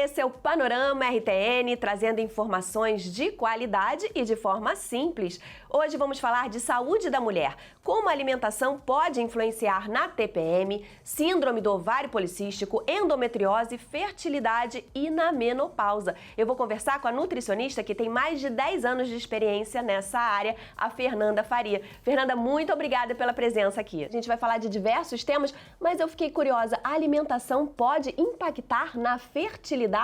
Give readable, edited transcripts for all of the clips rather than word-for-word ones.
Esse é o Panorama RTN, trazendo informações de qualidade e de forma simples. Hoje vamos falar de saúde da mulher, como a alimentação pode influenciar na TPM, síndrome do ovário policístico, endometriose, fertilidade e na menopausa. Eu vou conversar com a nutricionista que tem mais de 10 anos de experiência nessa área, a Fernanda Faria. Fernanda, muito obrigada pela presença aqui. A gente vai falar de diversos temas, mas eu fiquei curiosa, a alimentação pode impactar na fertilidade?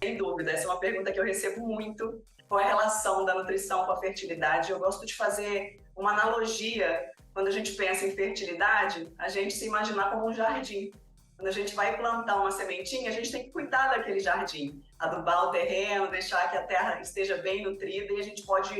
Sem dúvida, essa é uma pergunta que eu recebo muito. Qual é a relação da nutrição com a fertilidade? Eu gosto de fazer uma analogia. Quando a gente pensa em fertilidade, a gente se imaginar como um jardim. Quando a gente vai plantar uma sementinha, a gente tem que cuidar daquele jardim, adubar o terreno, deixar que a terra esteja bem nutrida, e a gente pode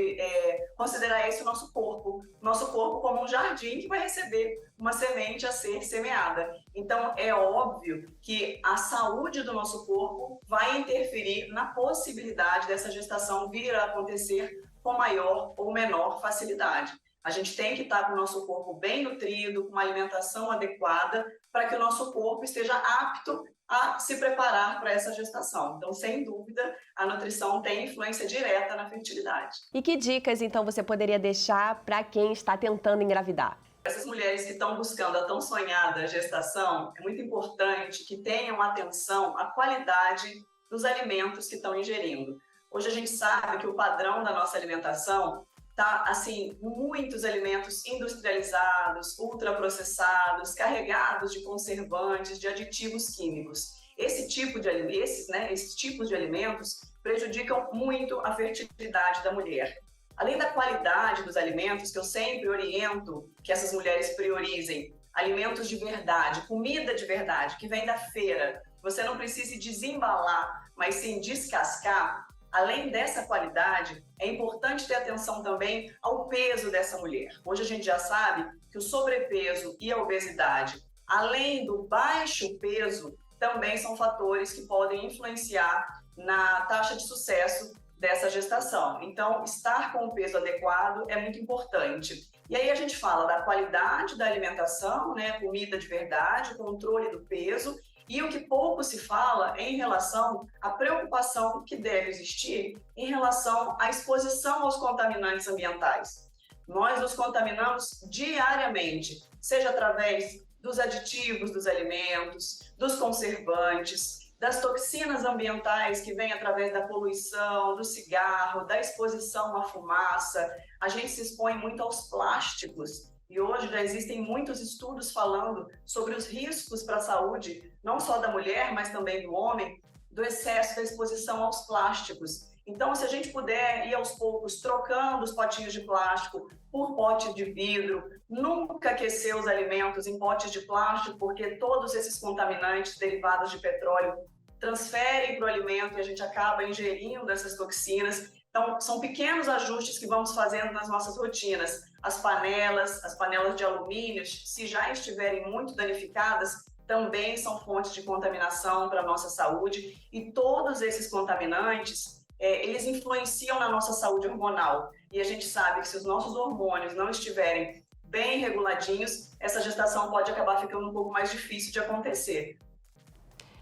considerar esse o nosso corpo como um jardim que vai receber uma semente a ser semeada. Então, é óbvio que a saúde do nosso corpo vai interferir na possibilidade dessa gestação vir a acontecer com maior ou menor facilidade. A gente tem que estar com o nosso corpo bem nutrido, com uma alimentação adequada, para que o nosso corpo esteja apto a se preparar para essa gestação. Então, sem dúvida, a nutrição tem influência direta na fertilidade. E que dicas, então, você poderia deixar para quem está tentando engravidar? Essas mulheres que estão buscando a tão sonhada gestação, é muito importante que tenham atenção à qualidade dos alimentos que estão ingerindo. Hoje a gente sabe que o padrão da nossa alimentação tá, assim, muitos alimentos industrializados, ultraprocessados, carregados de conservantes, de aditivos químicos. Esses tipos de alimentos prejudicam muito a fertilidade da mulher. Além da qualidade dos alimentos, que eu sempre oriento que essas mulheres priorizem alimentos de verdade, comida de verdade, que vem da feira. Você não precisa desembalar, mas sim descascar. Além dessa qualidade, é importante ter atenção também ao peso dessa mulher. Hoje a gente já sabe que o sobrepeso e a obesidade, além do baixo peso, também são fatores que podem influenciar na taxa de sucesso dessa gestação. Então, estar com o peso adequado é muito importante. E aí a gente fala da qualidade da alimentação, né, comida de verdade, controle do peso, e o que pouco se fala é em relação à preocupação que deve existir em relação à exposição aos contaminantes ambientais. Nós nos contaminamos diariamente, seja através dos aditivos dos alimentos, dos conservantes, das toxinas ambientais que vêm através da poluição, do cigarro, da exposição à fumaça. A gente se expõe muito aos plásticos. E hoje já existem muitos estudos falando sobre os riscos para a saúde, não só da mulher, mas também do homem, do excesso da exposição aos plásticos. Então, se a gente puder ir aos poucos trocando os potinhos de plástico por pote de vidro, nunca aquecer os alimentos em potes de plástico, porque todos esses contaminantes derivados de petróleo transferem para o alimento e a gente acaba ingerindo essas toxinas. Então, são pequenos ajustes que vamos fazendo nas nossas rotinas. As panelas de alumínio, se já estiverem muito danificadas, também são fontes de contaminação para a nossa saúde. E todos esses contaminantes, eles influenciam na nossa saúde hormonal. E a gente sabe que se os nossos hormônios não estiverem bem reguladinhos, essa gestação pode acabar ficando um pouco mais difícil de acontecer.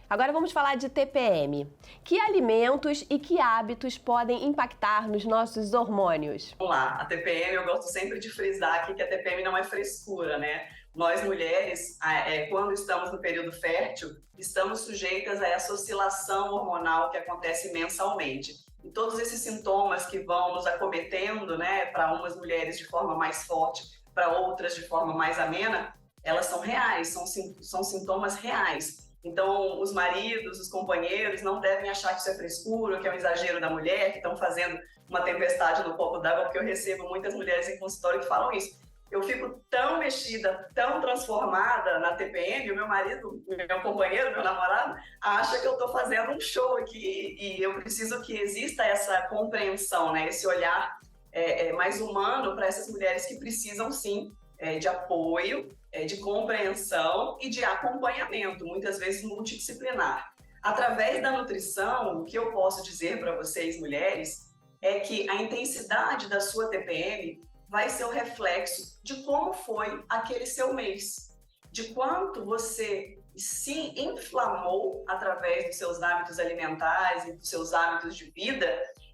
Agora vamos falar de TPM. Que alimentos e que hábitos podem impactar nos nossos hormônios? Vamos lá, a TPM, eu gosto sempre de frisar aqui que a TPM não é frescura, né? Nós mulheres, quando estamos no período fértil, estamos sujeitas a essa oscilação hormonal que acontece mensalmente. E todos esses sintomas que vão nos acometendo, né, para umas mulheres de forma mais forte, para outras de forma mais amena, elas são reais, são sintomas reais. Então, os maridos, os companheiros não devem achar que isso é frescura, que é um exagero da mulher, que estão fazendo uma tempestade no copo d'água, porque eu recebo muitas mulheres em consultório que falam isso. Eu fico tão mexida, tão transformada na TPM, o meu marido, meu companheiro, meu namorado, acha que eu estou fazendo um show aqui e eu preciso que exista essa compreensão, né? Esse olhar mais humano para essas mulheres que precisam, sim, de apoio, de compreensão e de acompanhamento, muitas vezes multidisciplinar. Através da nutrição, o que eu posso dizer para vocês, mulheres, é que a intensidade da sua TPM vai ser o reflexo de como foi aquele seu mês, de quanto você se inflamou através dos seus hábitos alimentares e dos seus hábitos de vida,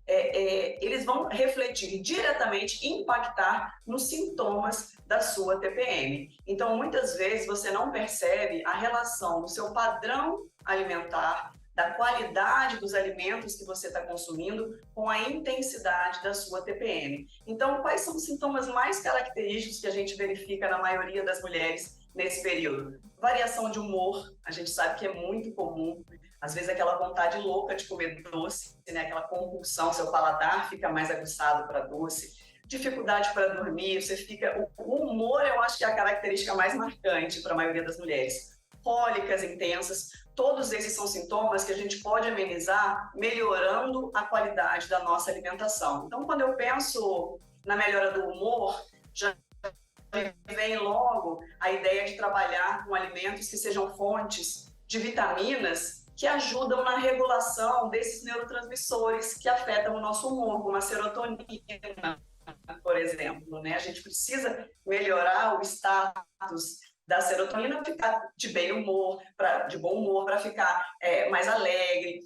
eles vão refletir diretamente e impactar nos sintomas da sua TPM. Então, muitas vezes você não percebe a relação do seu padrão alimentar, da qualidade dos alimentos que você está consumindo com a intensidade da sua TPM. Então, quais são os sintomas mais característicos que a gente verifica na maioria das mulheres nesse período? Variação de humor, a gente sabe que é muito comum. Às vezes aquela vontade louca de comer doce, né? Aquela compulsão, seu paladar fica mais aguçado para doce. Dificuldade para dormir, o humor eu acho que é a característica mais marcante para a maioria das mulheres. Cólicas intensas, todos esses são sintomas que a gente pode amenizar melhorando a qualidade da nossa alimentação. Então, quando eu penso na melhora do humor, já vem logo a ideia de trabalhar com alimentos que sejam fontes de vitaminas que ajudam na regulação desses neurotransmissores que afetam o nosso humor, como a serotonina, por exemplo, né? A gente precisa melhorar o status da serotonina, ficar de bom humor, para ficar mais alegre,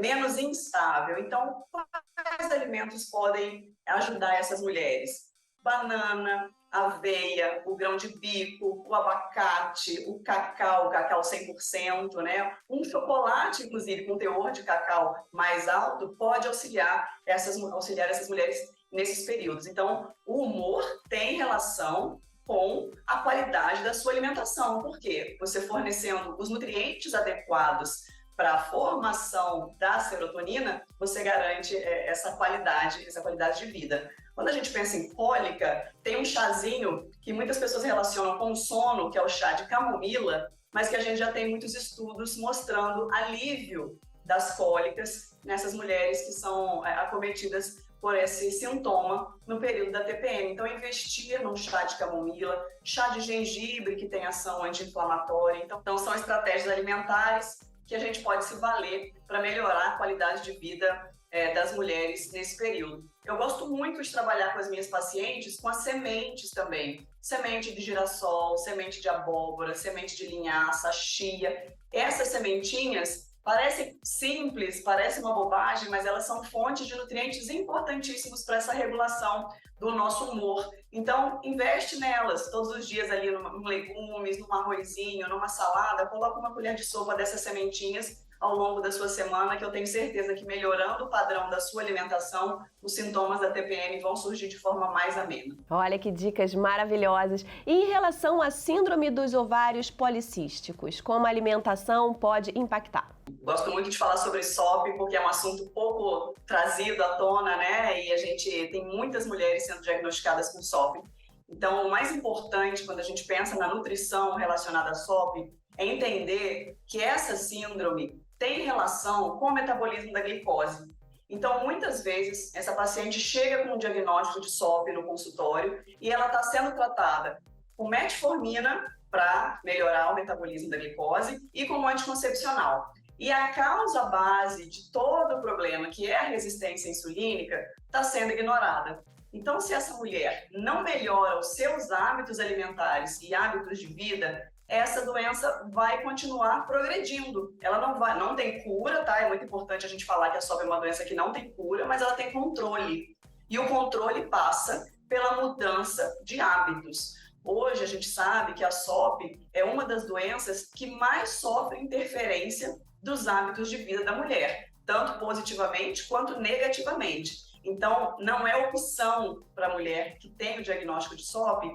menos instável. Então, quais alimentos podem ajudar essas mulheres? Banana, aveia, o grão de bico, o abacate, o cacau 100%, né? Um chocolate, inclusive, com teor de cacau mais alto, pode auxiliar essas mulheres nesses períodos. Então, o humor tem relação com a qualidade da sua alimentação. Por quê? Você fornecendo os nutrientes adequados para a formação da serotonina, você garante essa qualidade de vida. Quando a gente pensa em cólica, tem um chazinho que muitas pessoas relacionam com o sono, que é o chá de camomila, mas que a gente já tem muitos estudos mostrando alívio das cólicas nessas mulheres que são acometidas por esse sintoma no período da TPM. Então, investir num chá de camomila, chá de gengibre, que tem ação anti-inflamatória. Então, são estratégias alimentares que a gente pode se valer para melhorar a qualidade de vida das mulheres nesse período. Eu gosto muito de trabalhar com as minhas pacientes com as sementes também. Semente de girassol, semente de abóbora, semente de linhaça, chia. Essas sementinhas parecem simples, parece uma bobagem, mas elas são fontes de nutrientes importantíssimos para essa regulação do nosso humor. Então, investe nelas todos os dias ali em legumes, num arrozinho, numa salada, coloca uma colher de sopa dessas sementinhas ao longo da sua semana, que eu tenho certeza que melhorando o padrão da sua alimentação, os sintomas da TPM vão surgir de forma mais amena. Olha que dicas maravilhosas. E em relação à síndrome dos ovários policísticos, como a alimentação pode impactar? Gosto muito de falar sobre SOP, porque é um assunto pouco trazido à tona, né? E a gente tem muitas mulheres sendo diagnosticadas com SOP. Então, o mais importante quando a gente pensa na nutrição relacionada à SOP é entender que essa síndrome tem relação com o metabolismo da glicose. Então, muitas vezes, essa paciente chega com um diagnóstico de SOP no consultório e ela está sendo tratada com metformina para melhorar o metabolismo da glicose e como anticoncepcional. E a causa base de todo o problema, que é a resistência insulínica, está sendo ignorada. Então, se essa mulher não melhora os seus hábitos alimentares e hábitos de vida, essa doença vai continuar progredindo. Ela não tem cura, tá? É muito importante a gente falar que a SOP é uma doença que não tem cura, mas ela tem controle. E o controle passa pela mudança de hábitos. Hoje a gente sabe que a SOP é uma das doenças que mais sofre interferência dos hábitos de vida da mulher, tanto positivamente quanto negativamente. Então, não é opção para a mulher que tem o diagnóstico de SOP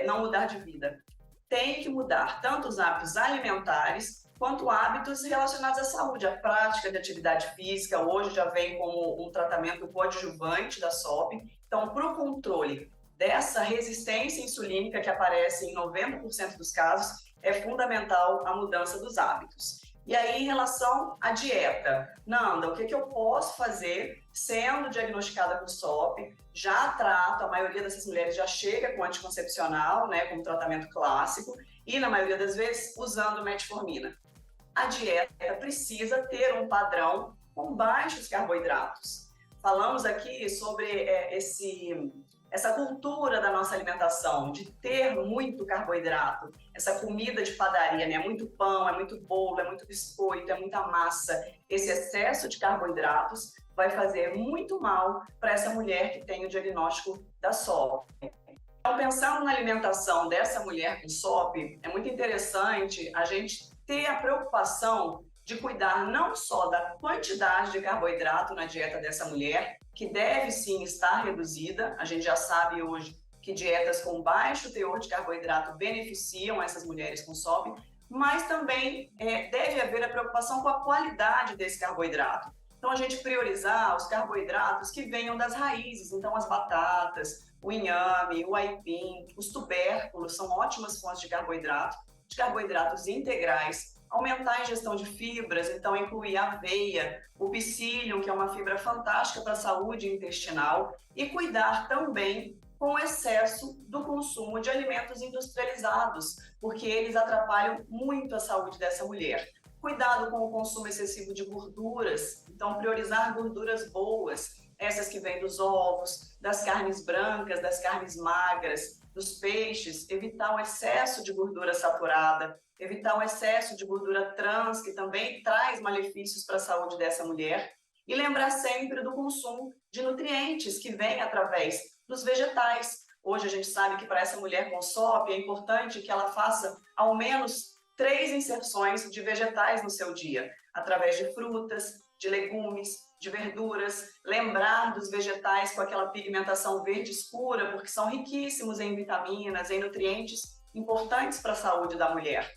não mudar de vida. Tem que mudar tanto os hábitos alimentares quanto hábitos relacionados à saúde. A prática de atividade física hoje já vem como um tratamento coadjuvante da SOP. Então, para o controle dessa resistência insulínica que aparece em 90% dos casos, é fundamental a mudança dos hábitos. E aí, em relação à dieta, Nanda, o que eu posso fazer sendo diagnosticada com SOP? Já trato, a maioria dessas mulheres já chega com anticoncepcional, né, como tratamento clássico, e na maioria das vezes usando metformina. A dieta precisa ter um padrão com baixos carboidratos. Falamos aqui sobre essa cultura da nossa alimentação, de ter muito carboidrato, essa comida de padaria, né? É muito pão, é muito bolo, é muito biscoito, é muita massa. Esse excesso de carboidratos vai fazer muito mal para essa mulher que tem o diagnóstico da SOP. Então, pensando na alimentação dessa mulher com SOP, é muito interessante a gente ter a preocupação de cuidar não só da quantidade de carboidrato na dieta dessa mulher, que deve sim estar reduzida. A gente já sabe hoje que dietas com baixo teor de carboidrato beneficiam essas mulheres com SOP, mas também deve haver a preocupação com a qualidade desse carboidrato. Então, a gente priorizar os carboidratos que venham das raízes, então as batatas, o inhame, o aipim, os tubérculos são ótimas fontes de carboidratos integrais. Aumentar a ingestão de fibras, então incluir a aveia, o psyllium, que é uma fibra fantástica para a saúde intestinal, e cuidar também com o excesso do consumo de alimentos industrializados, porque eles atrapalham muito a saúde dessa mulher. Cuidado com o consumo excessivo de gorduras, então priorizar gorduras boas, essas que vêm dos ovos, das carnes brancas, das carnes magras, dos peixes, evitar o excesso de gordura saturada, evitar o excesso de gordura trans, que também traz malefícios para a saúde dessa mulher, e lembrar sempre do consumo de nutrientes que vêm através dos vegetais. Hoje a gente sabe que para essa mulher com SOP é importante que ela faça ao menos 3 inserções de vegetais no seu dia, através de frutas, de legumes, de verduras, lembrar dos vegetais com aquela pigmentação verde escura, porque são riquíssimos em vitaminas, em nutrientes importantes para a saúde da mulher.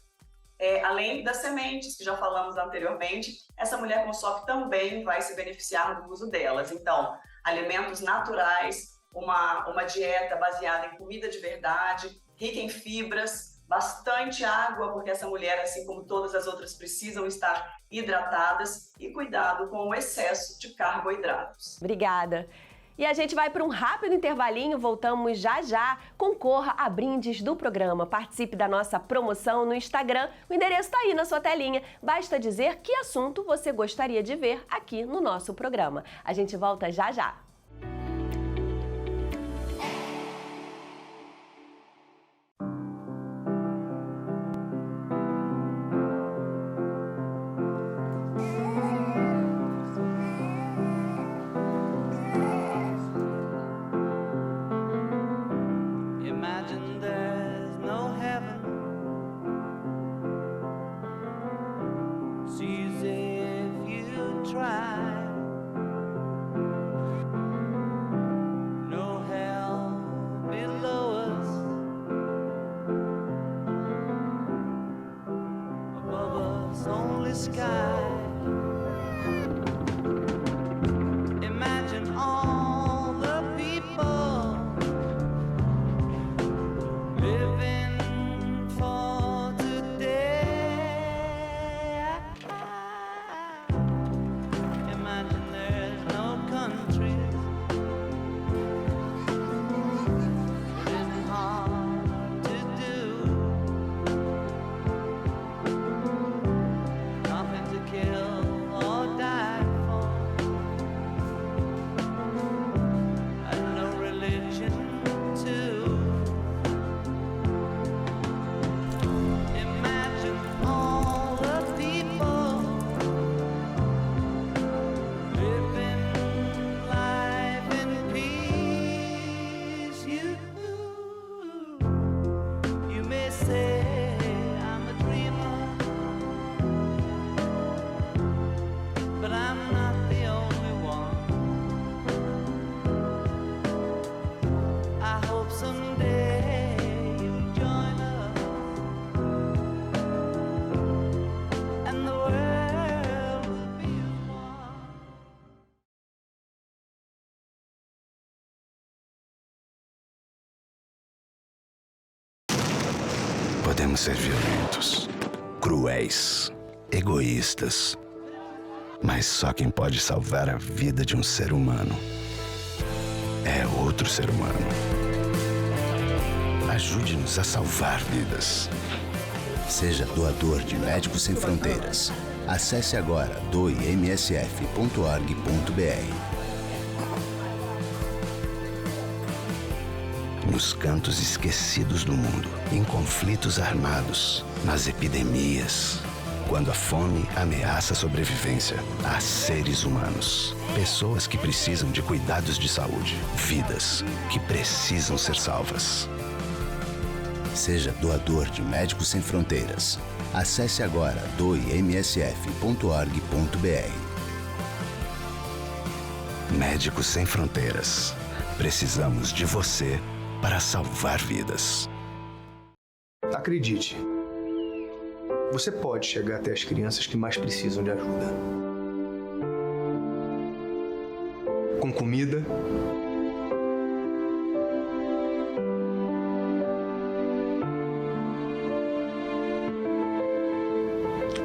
Além das sementes, que já falamos anteriormente, essa mulher com SOP também vai se beneficiar do uso delas. Então, alimentos naturais, uma dieta baseada em comida de verdade, rica em fibras, bastante água, porque essa mulher, assim como todas as outras, precisam estar hidratadas, e cuidado com o excesso de carboidratos. Obrigada. E a gente vai para um rápido intervalinho, voltamos já já. Concorra a brindes do programa. Participe da nossa promoção no Instagram. O endereço está aí na sua telinha. Basta dizer que assunto você gostaria de ver aqui no nosso programa. A gente volta já já. Podemos ser violentos, cruéis, egoístas, mas só quem pode salvar a vida de um ser humano é outro ser humano. Ajude-nos a salvar vidas. Seja doador de Médicos Sem Fronteiras. Acesse agora doemsf.org.br. nos cantos esquecidos do mundo, em conflitos armados, nas epidemias. Quando a fome ameaça a sobrevivência, há seres humanos. Pessoas que precisam de cuidados de saúde. Vidas que precisam ser salvas. Seja doador de Médicos Sem Fronteiras. Acesse agora doemsf.org.br. Médicos Sem Fronteiras. Precisamos de você para salvar vidas. Acredite, você pode chegar até as crianças que mais precisam de ajuda. Com comida,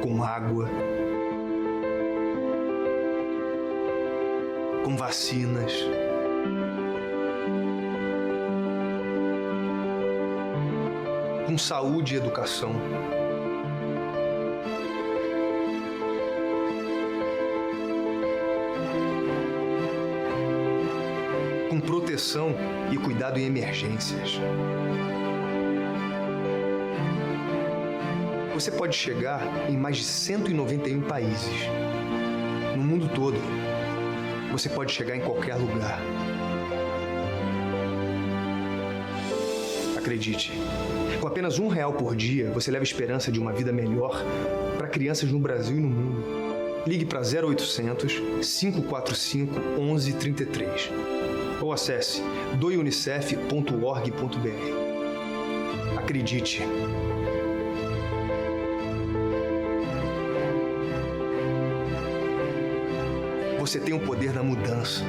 com água, com vacinas, com saúde e educação. Com proteção e cuidado em emergências. Você pode chegar em mais de 191 países. No mundo todo, você pode chegar em qualquer lugar. Acredite, com apenas R$1 por dia, você leva a esperança de uma vida melhor para crianças no Brasil e no mundo. Ligue para 0800 545 1133 ou acesse doeunicef.org.br. Acredite. Você tem o poder da mudança.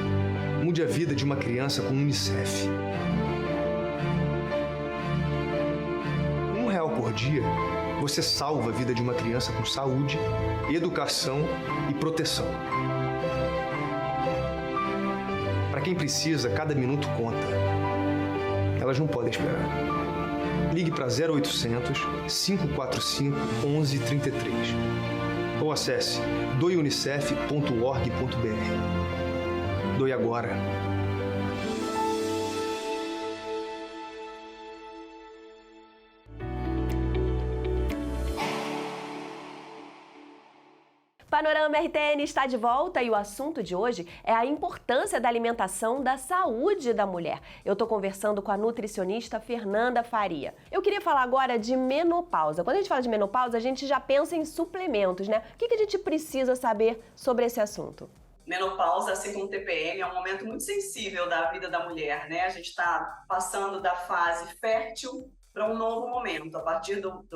Mude a vida de uma criança com Unicef. R$1 por dia, você salva a vida de uma criança com saúde, educação e proteção. Para quem precisa, cada minuto conta. Elas não podem esperar. Ligue para 0800 545 1133 ou acesse doeunicef.org.br. Doe agora. Panorama RTN está de volta e o assunto de hoje é a importância da alimentação da saúde da mulher. Eu estou conversando com a nutricionista Fernanda Faria. Eu queria falar agora de menopausa. Quando a gente fala de menopausa, a gente já pensa em suplementos, né? O que a gente precisa saber sobre esse assunto? Menopausa, assim como TPM, é um momento muito sensível da vida da mulher, né? A gente está passando da fase fértil para um novo momento. A partir do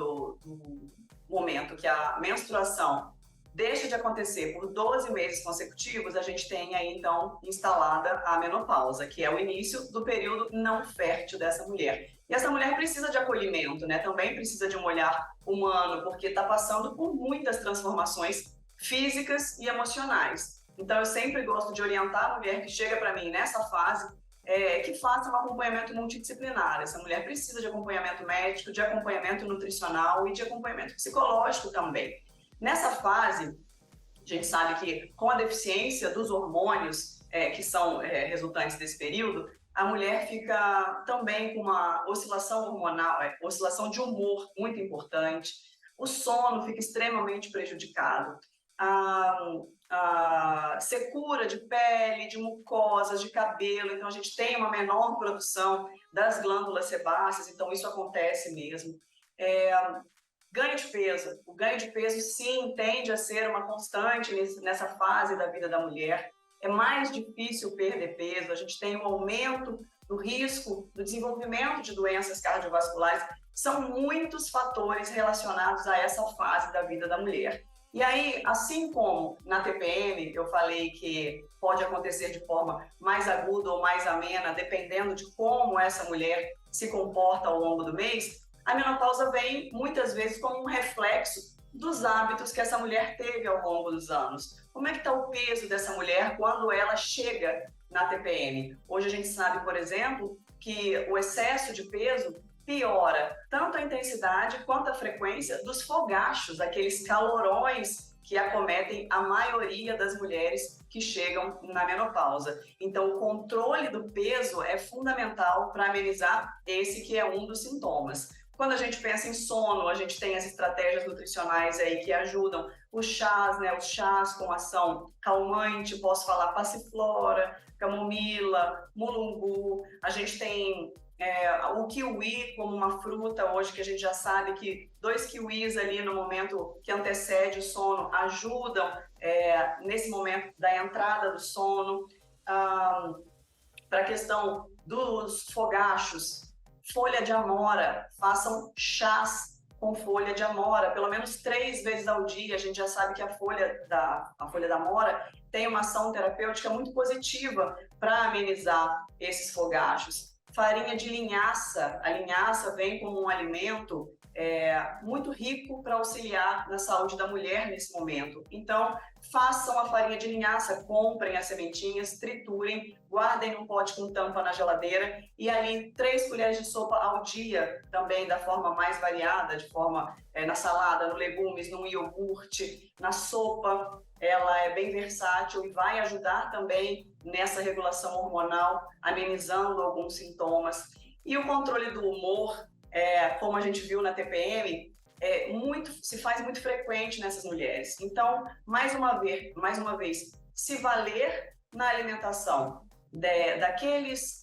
momento que a menstruação deixa de acontecer por 12 meses consecutivos, a gente tem aí, então, instalada a menopausa, que é o início do período não fértil dessa mulher. E essa mulher precisa de acolhimento, né? Também precisa de um olhar humano, porque está passando por muitas transformações físicas e emocionais. Então, eu sempre gosto de orientar a mulher que chega para mim nessa fase, que faça um acompanhamento multidisciplinar. Essa mulher precisa de acompanhamento médico, de acompanhamento nutricional e de acompanhamento psicológico também. Nessa fase, a gente sabe que com a deficiência dos hormônios que são resultantes desse período, a mulher fica também com uma oscilação hormonal, oscilação de humor muito importante, o sono fica extremamente prejudicado, a secura de pele, de mucosas, de cabelo, então a gente tem uma menor produção das glândulas sebáceas, então isso acontece mesmo. Ganho de peso. O ganho de peso, sim, tende a ser uma constante nessa fase da vida da mulher. É mais difícil perder peso, a gente tem um aumento do risco do desenvolvimento de doenças cardiovasculares. São muitos fatores relacionados a essa fase da vida da mulher. E aí, assim como na TPM, eu falei que pode acontecer de forma mais aguda ou mais amena, dependendo de como essa mulher se comporta ao longo do mês, a menopausa vem muitas vezes como um reflexo dos hábitos que essa mulher teve ao longo dos anos. Como é que está o peso dessa mulher quando ela chega na TPM? Hoje a gente sabe, por exemplo, que o excesso de peso piora tanto a intensidade quanto a frequência dos fogachos, aqueles calorões que acometem a maioria das mulheres que chegam na menopausa. Então, o controle do peso é fundamental para amenizar esse que é um dos sintomas. Quando a gente pensa em sono, a gente tem as estratégias nutricionais aí que ajudam, os chás, né, os chás com ação calmante, posso falar passiflora, camomila, mulungu, a gente tem o kiwi como uma fruta hoje, que a gente já sabe que 2 kiwis ali no momento que antecede o sono ajudam nesse momento da entrada do sono. Para a questão dos fogachos, folha de amora, façam chás com folha de amora, pelo menos 3 vezes ao dia. A gente já sabe que a folha da amora tem uma ação terapêutica muito positiva para amenizar esses fogachos. Farinha de linhaça, a linhaça vem como um alimento muito rico para auxiliar na saúde da mulher nesse momento. Então, façam a farinha de linhaça, comprem as sementinhas, triturem, guardem num pote com tampa na geladeira e ali 3 colheres de sopa ao dia, também da forma mais variada, de forma na salada, no legumes, no iogurte, na sopa. Ela é bem versátil e vai ajudar também nessa regulação hormonal, amenizando alguns sintomas. E o controle do humor, como a gente viu na TPM, se faz muito frequente nessas mulheres. Então, mais uma vez, se valer na alimentação daqueles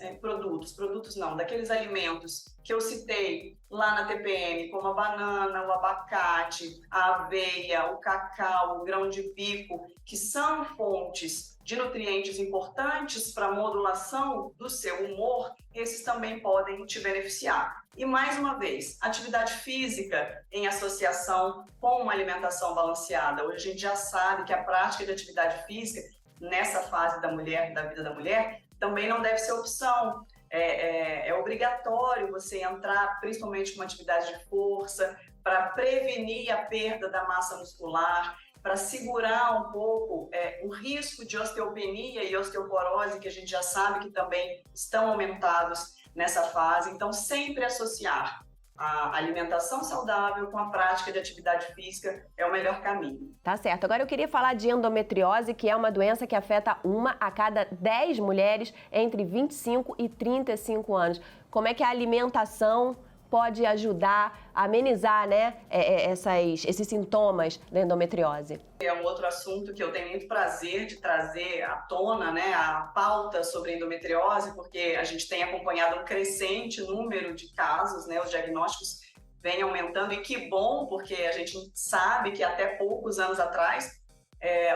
daqueles alimentos que eu citei lá na TPM, como a banana, o abacate, a aveia, o cacau, o grão de bico, que são fontes de nutrientes importantes para a modulação do seu humor, esses também podem te beneficiar. E mais uma vez, atividade física em associação com uma alimentação balanceada. Hoje a gente já sabe que a prática de atividade física nessa fase da vida da mulher, também não deve ser opção. É obrigatório você entrar, principalmente com uma atividade de força, para prevenir a perda da massa muscular, para segurar um pouco o risco de osteopenia e osteoporose, que a gente já sabe que também estão aumentados nessa fase. Então, sempre associar a alimentação saudável com a prática de atividade física é o melhor caminho. Tá certo. Agora eu queria falar de endometriose, que é uma doença que afeta 1 a cada 10 mulheres entre 25 e 35 anos. Como é que a alimentação pode ajudar a amenizar, né, esses sintomas da endometriose? É um outro assunto que eu tenho muito prazer de trazer à tona, né, a pauta sobre endometriose, porque a gente tem acompanhado um crescente número de casos, né, os diagnósticos vêm aumentando, e que bom, porque a gente sabe que até poucos anos atrás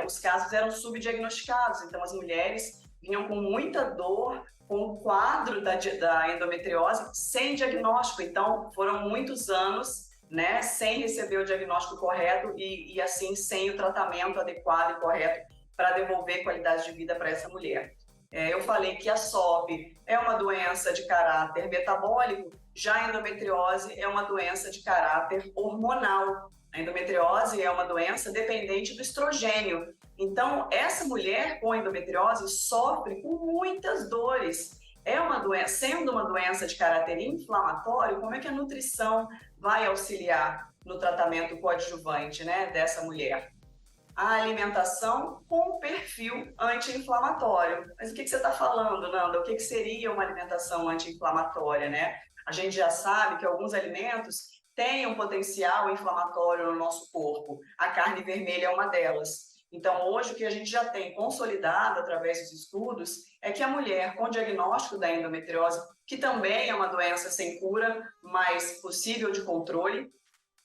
os casos eram subdiagnosticados, então as mulheres vinham com muita dor, com o quadro da endometriose sem diagnóstico. Então, foram muitos anos, né, sem receber o diagnóstico correto e assim, sem o tratamento adequado e correto para devolver qualidade de vida para essa mulher. Eu falei que a SOP é uma doença de caráter metabólico, já a endometriose é uma doença de caráter hormonal. A endometriose é uma doença dependente do estrogênio. Então, essa mulher com endometriose sofre com muitas dores. Sendo uma doença de caráter inflamatório, como é que a nutrição vai auxiliar no tratamento coadjuvante, né, dessa mulher? A alimentação com perfil anti-inflamatório. Mas o que você está falando, Nanda? O que seria uma alimentação anti-inflamatória, né? A gente já sabe que alguns alimentos têm um potencial inflamatório no nosso corpo. A carne vermelha é uma delas. Então, hoje, o que a gente já tem consolidado através dos estudos é que a mulher com diagnóstico da endometriose, que também é uma doença sem cura, mas possível de controle,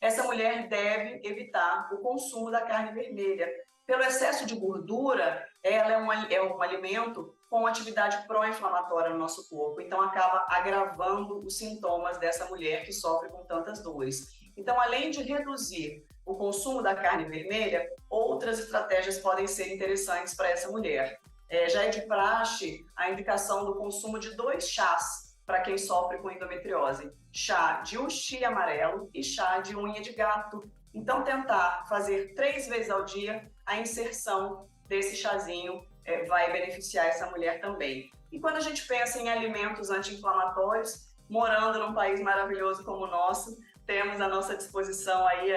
essa mulher deve evitar o consumo da carne vermelha. Pelo excesso de gordura, ela é um alimento com atividade pró-inflamatória no nosso corpo, então acaba agravando os sintomas dessa mulher que sofre com tantas dores. Então, além de reduzir o consumo da carne vermelha, outras estratégias podem ser interessantes para essa mulher. Já é de praxe a indicação do consumo de 2 chás para quem sofre com endometriose: chá de uxi amarelo e chá de unha de gato. Então, tentar fazer 3 vezes ao dia a inserção desse chazinho vai beneficiar essa mulher também. E quando a gente pensa em alimentos anti-inflamatórios, morando num país maravilhoso como o nosso, temos à nossa disposição aí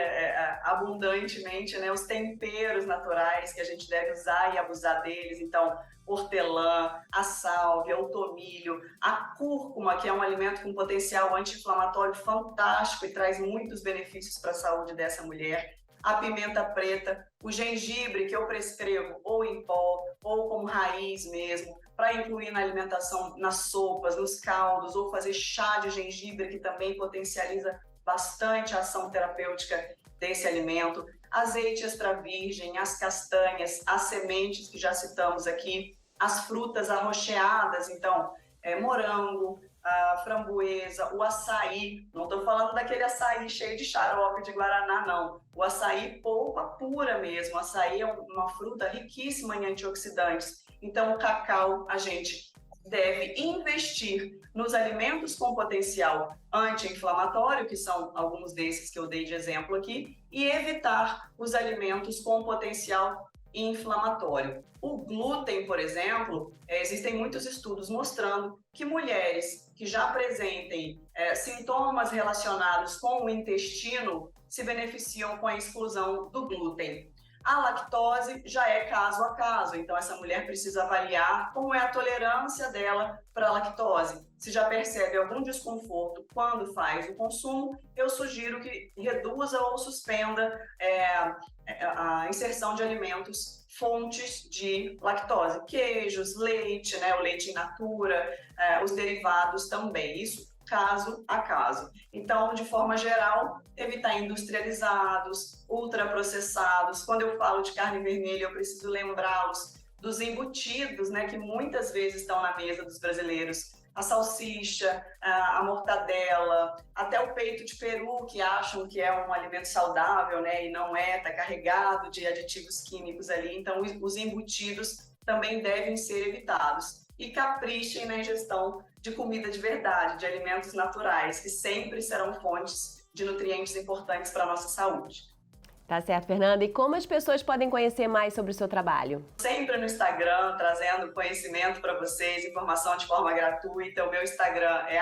abundantemente, né, os temperos naturais que a gente deve usar e abusar deles. Então, hortelã, a sálvia, o tomilho, a cúrcuma, que é um alimento com potencial anti-inflamatório fantástico e traz muitos benefícios para a saúde dessa mulher. A pimenta preta, o gengibre, que eu prescrevo ou em pó ou como raiz mesmo, para incluir na alimentação, nas sopas, nos caldos, ou fazer chá de gengibre, que também potencializa bastante a ação terapêutica desse alimento. Azeite extra virgem, as castanhas, as sementes que já citamos aqui, as frutas arroxeadas, então, morango, a framboesa, o açaí. Não estou falando daquele açaí cheio de xarope de guaraná, não. O açaí polpa pura mesmo. O açaí é uma fruta riquíssima em antioxidantes. Então, o cacau, a gente deve investir nos alimentos com potencial anti-inflamatório, que são alguns desses que eu dei de exemplo aqui, e evitar os alimentos com potencial inflamatório. O glúten, por exemplo, existem muitos estudos mostrando que mulheres que já apresentem sintomas relacionados com o intestino se beneficiam com a exclusão do glúten. A lactose já é caso a caso, então essa mulher precisa avaliar como é a tolerância dela para a lactose. Se já percebe algum desconforto quando faz o consumo, eu sugiro que reduza ou suspenda a inserção de alimentos fontes de lactose, queijos, leite, né, o leite in natura, os derivados também, isso caso a caso. Então, de forma geral, evitar industrializados, ultraprocessados. Quando eu falo de carne vermelha, eu preciso lembrá-los dos embutidos, né, que muitas vezes estão na mesa dos brasileiros. A salsicha, a mortadela, até o peito de peru, que acham que é um alimento saudável, né, e não é, está carregado de aditivos químicos ali. Então, os embutidos também devem ser evitados. E caprichem na ingestão de comida de verdade, de alimentos naturais, que sempre serão fontes de nutrientes importantes para a nossa saúde. Tá certo, Fernanda. E como as pessoas podem conhecer mais sobre o seu trabalho? Sempre no Instagram, trazendo conhecimento para vocês, informação de forma gratuita. O meu Instagram é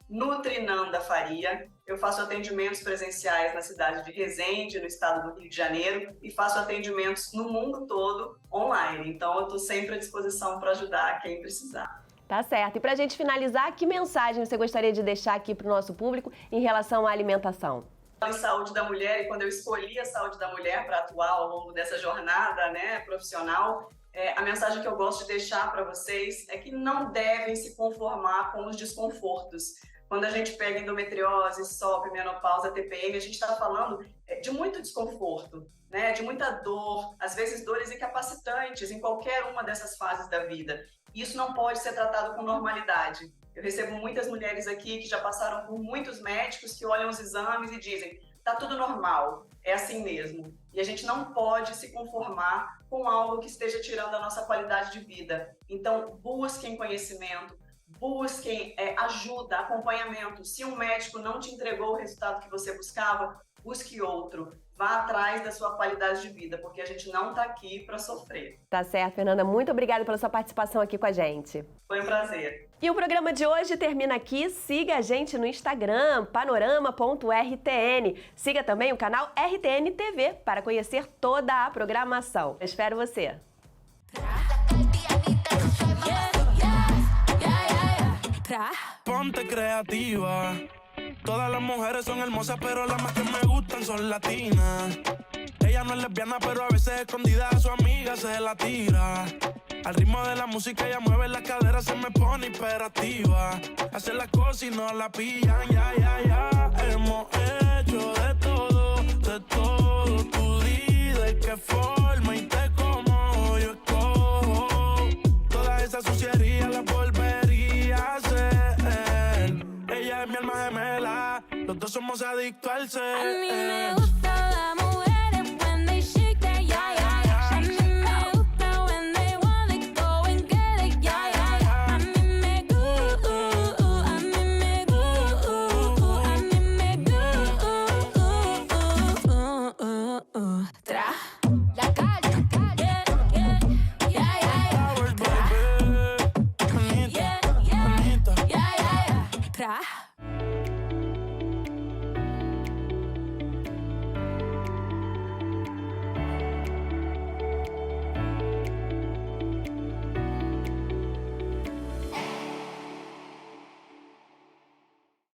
@nutrinandafaria. Eu faço atendimentos presenciais na cidade de Resende, no estado do Rio de Janeiro, e faço atendimentos no mundo todo online. Então, eu estou sempre à disposição para ajudar quem precisar. Tá certo. E para a gente finalizar, que mensagem você gostaria de deixar aqui para o nosso público em relação à alimentação? Em saúde da mulher, e quando eu escolhi a saúde da mulher para atuar ao longo dessa jornada, né, profissional, a mensagem que eu gosto de deixar para vocês é que não devem se conformar com os desconfortos. Quando a gente pega endometriose, SOP, menopausa, TPM, a gente está falando de muito desconforto, né, de muita dor, às vezes dores incapacitantes em qualquer uma dessas fases da vida. Isso não pode ser tratado com normalidade. Eu recebo muitas mulheres aqui que já passaram por muitos médicos que olham os exames e dizem, tá tudo normal, é assim mesmo. E a gente não pode se conformar com algo que esteja tirando a nossa qualidade de vida. Então, busquem conhecimento, busquem ajuda, acompanhamento. Se um médico não te entregou o resultado que você buscava, busque outro. Vá atrás da sua qualidade de vida, porque a gente não está aqui para sofrer. Tá certo, Fernanda. Muito obrigada pela sua participação aqui com a gente. Foi um prazer. E o programa de hoje termina aqui. Siga a gente no Instagram, panorama.rtn. Siga também o canal RTN TV para conhecer toda a programação. Eu espero você. Ponte creativa. Todas las mujeres son hermosas, pero las más que me gustan son latinas. Ella no es lesbiana, pero a veces escondida a su amiga se la tira. Al ritmo de la música ella mueve la cadera, se me pone hiperactiva. Hace las cosas y no la pillan, ya, ya, ya. Hemos hecho de todo, tú di de qué forma y te como yo escojo. Toda esa suciería la volvería a hacer. Ella es mi alma gemela, los dos somos adictos al ser.